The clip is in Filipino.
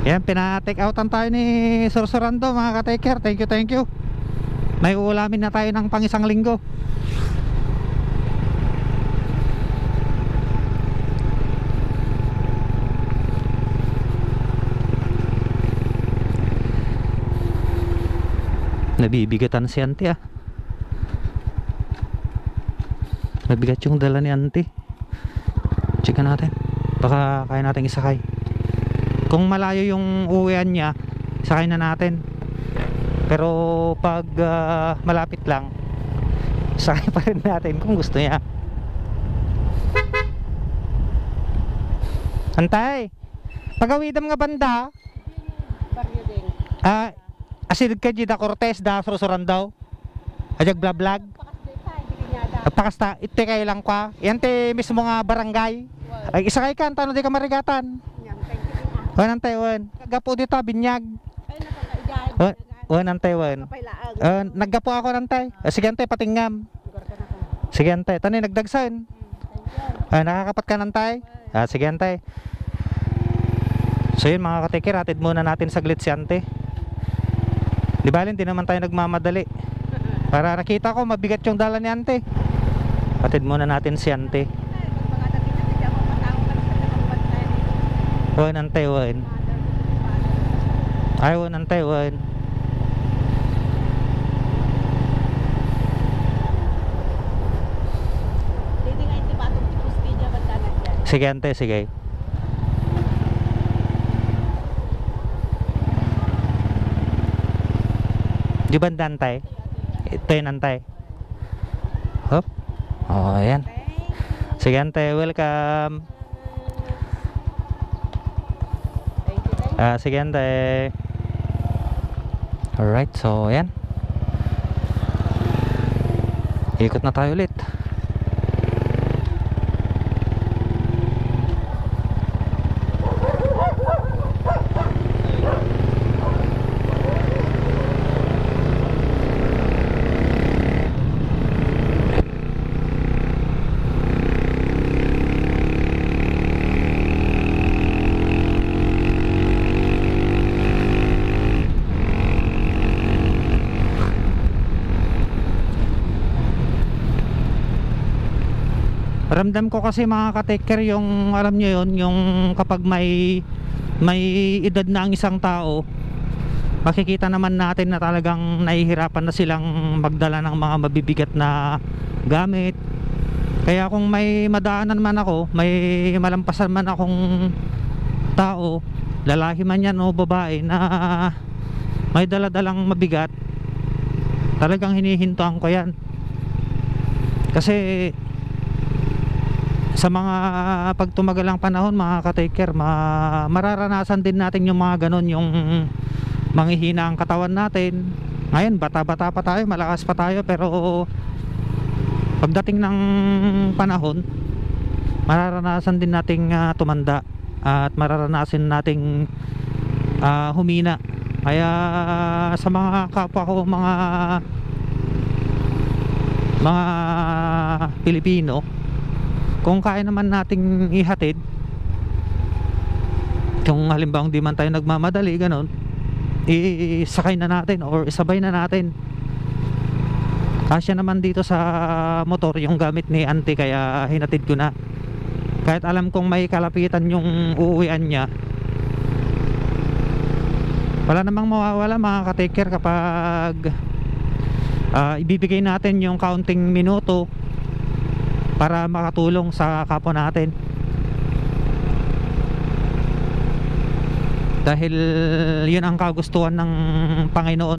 Yan, pina-take outan tayo ni Sursurando mga ka-taker. Thank you, thank you. May uulamin na tayo ng pang isang linggo. Nabibigatan si auntie ah. Mabigat yung dala ni auntie. Checkan natin. Baka kaya natin isakay. Kung malayo yung uwian niya, sakay na natin. Pero pag malapit lang, sakay pa rin natin kung gusto niya. Antay, pagawidam nga banda. Asid ka Gida Cortez da Sursuran daw. Ajag blablag. Pakasta ite kay lang kwa. Yan te mismo nga barangay. Ay isakay ka tano di ka marigatan. Wan antay wan. Naggapo dito binyag. Wan antay wan. Naggapo ako nantay. Sige antay patingam. Sige antay tani nagdagsan. Nakakapat ka nantay. Sige antay. So yun mga katikir, hatid muna natin saglit si ante. Di ba hindi naman tayo nagmamadali. Para nakita ko mabigat yung dala ni ante. Hatid muna natin si ante. Wan ante wan. Ay wan ante wan. Sige ante, sige. Di ba nantay? Ito yung nantay. Hop. Oh, ayan. Sige ante, welcome. Sige ante. Alright, so ayan. Ikot na tayo ulit. Ramdam ko kasi mga ka-taker yung alam nyo yun, yung kapag may edad na ang isang tao, makikita naman natin na talagang nahihirapan na silang magdala ng mga mabibigat na gamit. Kaya kung may madaanan man ako, may malampasan man akong tao, lalaki man yan o babae na may daladalang mabigat, talagang hinihintuan ko yan. Kasi sa mga pagtumagalang panahon mga ka-taker, mararanasan din natin yung mga ganon, yung manghihina ang katawan natin. Ngayon bata-bata pa tayo, malakas pa tayo, pero pagdating ng panahon mararanasan din nating tumanda at mararanasan nating humina. Kaya sa mga kapwa ko, mga Pilipino, kung kaya naman nating ihatid, kung halimbawa hindi man tayo nagmamadali ganon, isakay na natin or isabay na natin. Kasya naman dito sa motor yung gamit ni auntie, kaya hinatid ko na. Kahit alam kong may kalapitan yung uuwian niya, wala namang mawawala mga ka-taker kapag ibibigay natin yung counting minuto para makatulong sa kapwa natin. Dahil yun ang kagustuhan ng Panginoon.